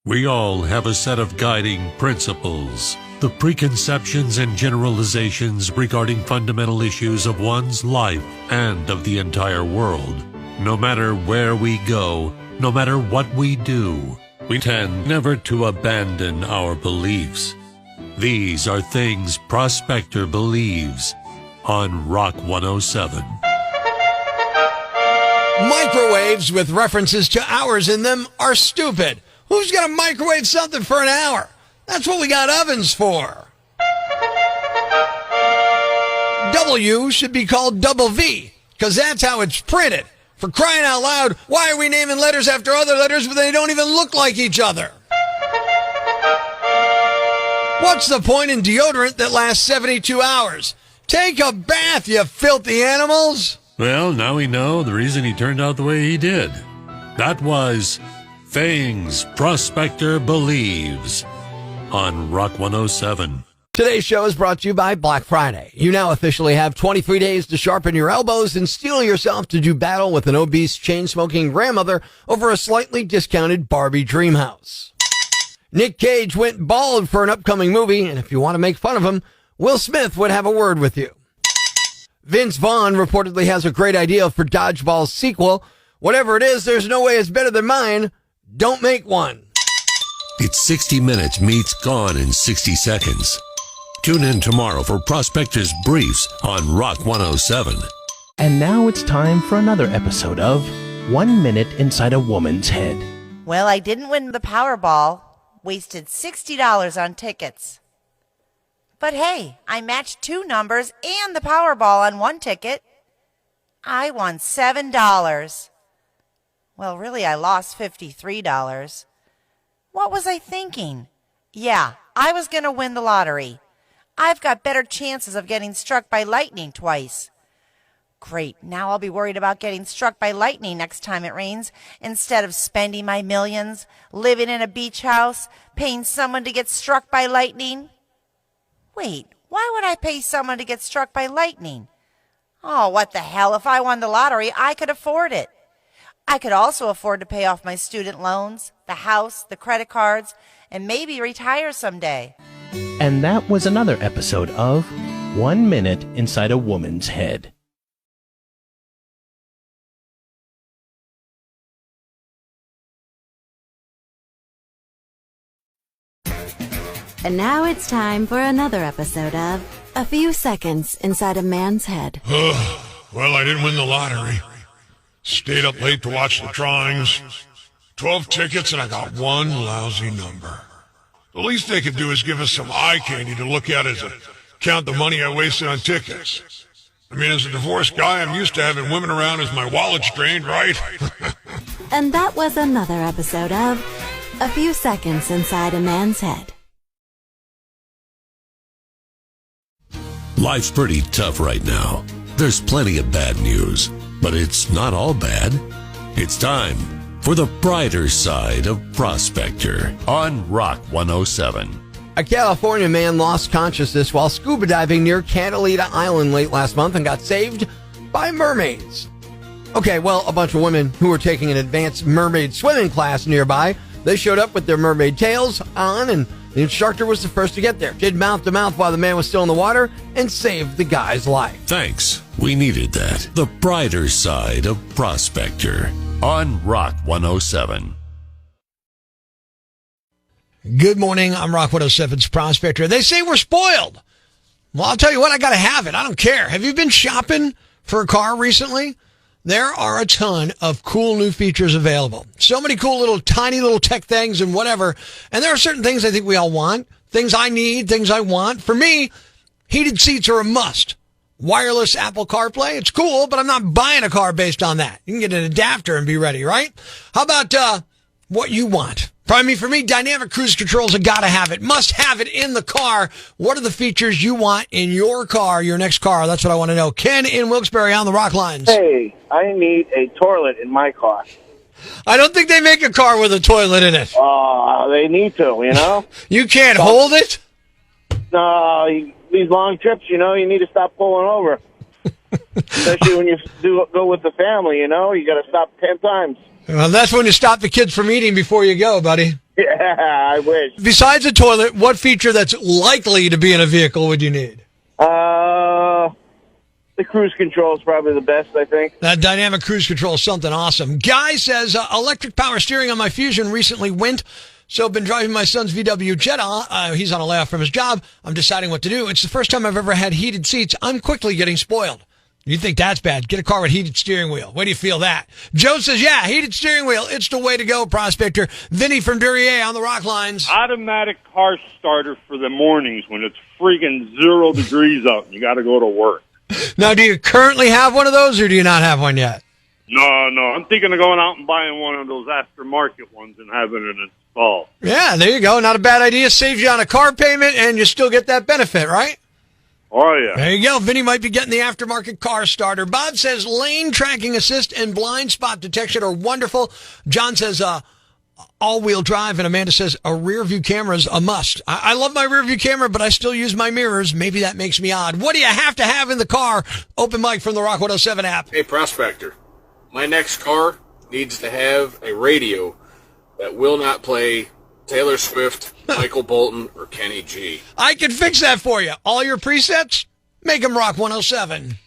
We all have a set of guiding principles, the preconceptions and generalizations regarding fundamental issues of one's life and of the entire world. No matter where we go, no matter what we do, we tend never to abandon our beliefs. These are things Prospector believes on Rock 107. Microwaves with references to hours in them are stupid. Who's going to microwave something for an hour? That's what we got ovens for. W should be called double V, because that's how it's printed. For crying out loud, why are we naming letters after other letters when they don't even look like each other? What's the point in deodorant that lasts 72 hours? Take a bath, you filthy animals! Well, now we know the reason he turned out the way he did. That was Things Prospector Believes on Rock 107. Today's show is brought to you by Black Friday. You now officially have 23 days to sharpen your elbows and steel yourself to do battle with an obese, chain-smoking grandmother over a slightly discounted Barbie dream house. Nick Cage went bald for an upcoming movie, and if you want to make fun of him, Will Smith would have a word with you. Vince Vaughn reportedly has a great idea for Dodgeball's sequel. Whatever it is, there's no way it's better than mine. Don't make one. It's 60 Minutes meets Gone in 60 Seconds. Tune in tomorrow for Prospector's Briefs on Rock 107. And now it's time for another episode of 1 Minute Inside a Woman's Head. Well, I didn't win the Powerball. Wasted $60 on tickets. But hey, I matched 2 numbers and the Powerball on 1 ticket. I won $7. Well, really, I lost $53. What was I thinking? Yeah, I was going to win the lottery. I've got better chances of getting struck by lightning twice. Great, now I'll be worried about getting struck by lightning next time it rains instead of spending my millions, living in a beach house, paying someone to get struck by lightning. Wait, why would I pay someone to get struck by lightning? Oh, what the hell, if I won the lottery, I could afford it. I could also afford to pay off my student loans, the house, the credit cards, and maybe retire someday. And that was another episode of 1 Minute Inside a Woman's Head. And now it's time for another episode of A Few Seconds Inside a Man's Head. Well, I didn't win the lottery. Stayed up late to watch the drawings. 12 tickets and I got 1 lousy number. The least they could do is give us some eye candy to look at as a count the money I wasted on tickets. I mean, as a divorced guy, I'm used to having women around as my wallet's drained, right? And that was another episode of A Few Seconds Inside a Man's Head. Life's pretty tough right now. There's plenty of bad news, but it's not all bad. It's time for the brighter side of Prospector on Rock 107. A California man lost consciousness while scuba diving near Catalina Island late last month and got saved by mermaids. Okay, well, a bunch of women who were taking an advanced mermaid swimming class nearby, they showed up with their mermaid tails on, and the instructor was the first to get there, did mouth-to-mouth while the man was still in the water, and saved the guy's life. Thanks. We needed that. The brighter side of Prospector on Rock 107. Good morning, I'm Rock 107's Prospector. They say we're spoiled. Well, I'll tell you what, I gotta have it. I don't care. Have you been shopping for a car recently? There are a ton of cool new features available. So many cool little tiny little tech things and whatever. And there are certain things I think we all want. Things I need, things I want. For me, heated seats are a must. Wireless Apple CarPlay, it's cool, but I'm not buying a car based on that. You can get an adapter and be ready, right? How about what you want? For me, dynamic cruise control is a gotta have it. Must have it in the car. What are the features you want in your car, your next car? That's what I want to know. Ken in Wilkes-Barre on the Rock Lines. Hey, I need a toilet in my car. I don't think they make a car with a toilet in it. They need to, you know? You can't hold it? These long trips, you need to stop pulling over. Especially when you go with the family, you got to stop 10 times. Well, that's when you stop the kids from eating before you go, buddy. Yeah, I wish. Besides a toilet, what feature that's likely to be in a vehicle would you need? The cruise control is probably the best, I think. That dynamic cruise control is something awesome. Guy says, electric power steering on my Fusion recently went, so been driving my son's VW Jetta. He's on a layoff from his job. I'm deciding what to do. It's the first time I've ever had heated seats. I'm quickly getting spoiled. You think that's bad? Get a car with heated steering wheel. Where do you feel that? Joe says, yeah, heated steering wheel. It's the way to go, Prospector. Vinny from Duryea on the rock lines. Automatic car starter for the mornings when it's freaking 0 degrees out and you got to go to work. Now, do you currently have one of those, or do you not have one yet? No. I'm thinking of going out and buying one of those aftermarket ones and having it installed. Yeah, there you go. Not a bad idea. Saves you on a car payment, and you still get that benefit, right? Oh, yeah. There you go. Vinny might be getting the aftermarket car starter. Bob says lane tracking assist and blind spot detection are wonderful. John says all-wheel drive, and Amanda says a rear-view camera is a must. I love my rear-view camera, but I still use my mirrors. Maybe that makes me odd. What do you have to have in the car? Open mic from the Rock 107 app. Hey, Prospector. My next car needs to have a radio that will not play Taylor Swift, Michael Bolton, or Kenny G. I can fix that for you. All your presets, make them Rock 107.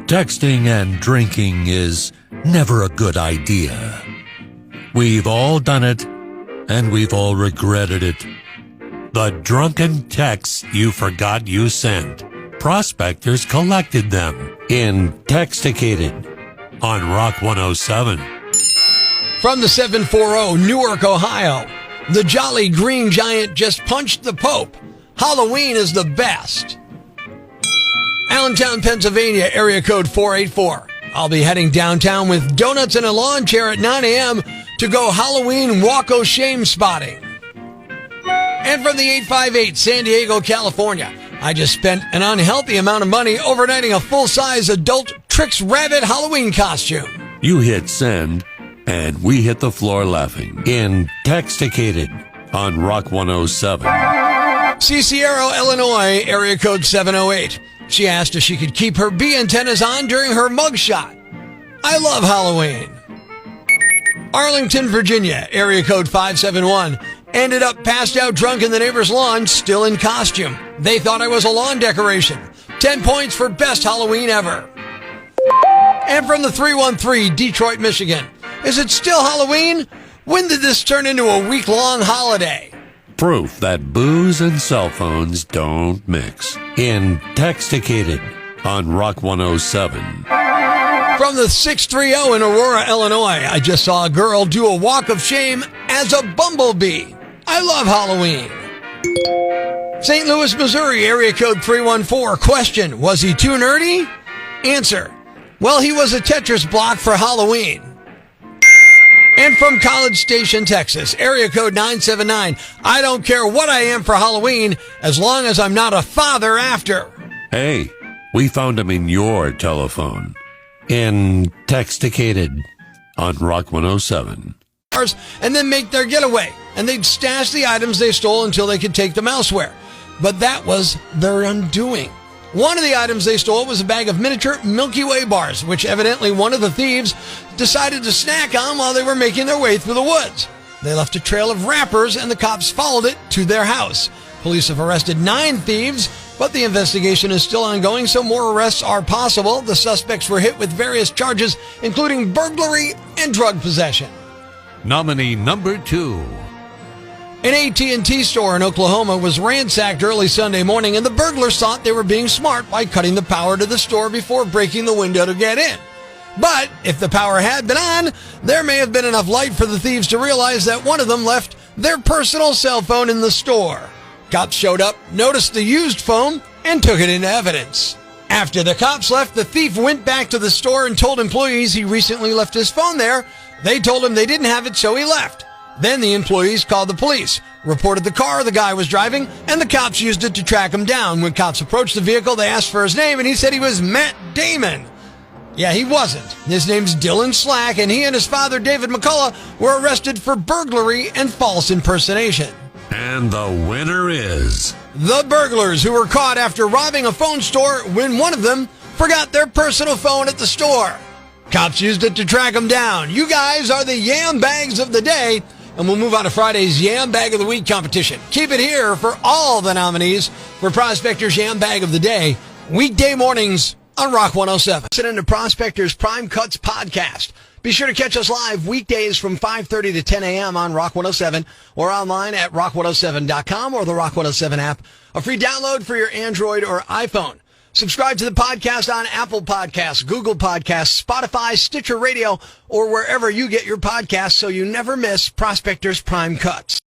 Texting and drinking is never a good idea. We've all done it, and we've all regretted it. The drunken texts you forgot you sent. Prospectors collected them in Texticated on Rock 107. From the 740, Newark, Ohio, the Jolly Green Giant just punched the Pope. Halloween is the best. Allentown, Pennsylvania, area code 484. I'll be heading downtown with donuts and a lawn chair at 9 a.m. to go Halloween walk o' shame spotting. And from the 858, San Diego, California, I just spent an unhealthy amount of money overnighting a full-size adult Trix Rabbit Halloween costume. You hit send, and we hit the floor laughing in Texticated on Rock 107. Cicero, Illinois, area code 708. She asked if she could keep her bee antennas on during her mugshot. I love Halloween. Arlington, Virginia, area code 571. Ended up passed out drunk in the neighbor's lawn, still in costume. They thought I was a lawn decoration. 10 points for best Halloween ever. And from the 313, Detroit, Michigan. Is it still Halloween? When did this turn into a week-long holiday? Proof that booze and cell phones don't mix in Texticated on Rock 107. From the 630 in Aurora, Illinois, I just saw a girl do a walk of shame as a bumblebee. I love Halloween. St. Louis, Missouri, area code 314. Question, was he too nerdy? Answer, well, he was a Tetris block for Halloween. And from College Station, Texas, area code 979. I don't care what I am for Halloween as long as I'm not a father after. Hey, we found him in your telephone in Texticated on Rock 107. And then make their getaway. And they'd stash the items they stole until they could take them elsewhere. But that was their undoing. One of the items they stole was a bag of miniature Milky Way bars, which evidently one of the thieves decided to snack on while they were making their way through the woods. They left a trail of wrappers, and the cops followed it to their house. Police have arrested 9 thieves, but the investigation is still ongoing, so more arrests are possible. The suspects were hit with various charges, including burglary and drug possession. Nominee number 2. An AT&T store in Oklahoma was ransacked early Sunday morning, and the burglars thought they were being smart by cutting the power to the store before breaking the window to get in. But if the power had been on, there may have been enough light for the thieves to realize that one of them left their personal cell phone in the store. Cops showed up, noticed the used phone, and took it into evidence. After the cops left, the thief went back to the store and told employees he recently left his phone there. They told him they didn't have it, so he left. Then the employees called the police. reported the car the guy was driving, and the cops used it to track him down. When cops approached the vehicle, they asked for his name, and he said he was Matt Damon. Yeah, he wasn't. His name's Dylan Slack, and he and his father, David McCullough, were arrested for burglary and false impersonation. And the winner is the burglars, who were caught after robbing a phone store when one of them forgot their personal phone at the store. Cops used it to track them down. You guys are the Yambags of the day, and we'll move on to Friday's Yambag of the Week competition. Keep it here for all the nominees for Prospector's Yambag of the Day, weekday mornings on Rock 107. Listen to Prospector's Prime Cuts podcast. Be sure to catch us live weekdays from 5:30 to 10 a.m. on Rock 107 or online at rock107.com or the Rock 107 app, a free download for your Android or iPhone. Subscribe to the podcast on Apple Podcasts, Google Podcasts, Spotify, Stitcher Radio, or wherever you get your podcasts so you never miss Prospector's Prime Cuts.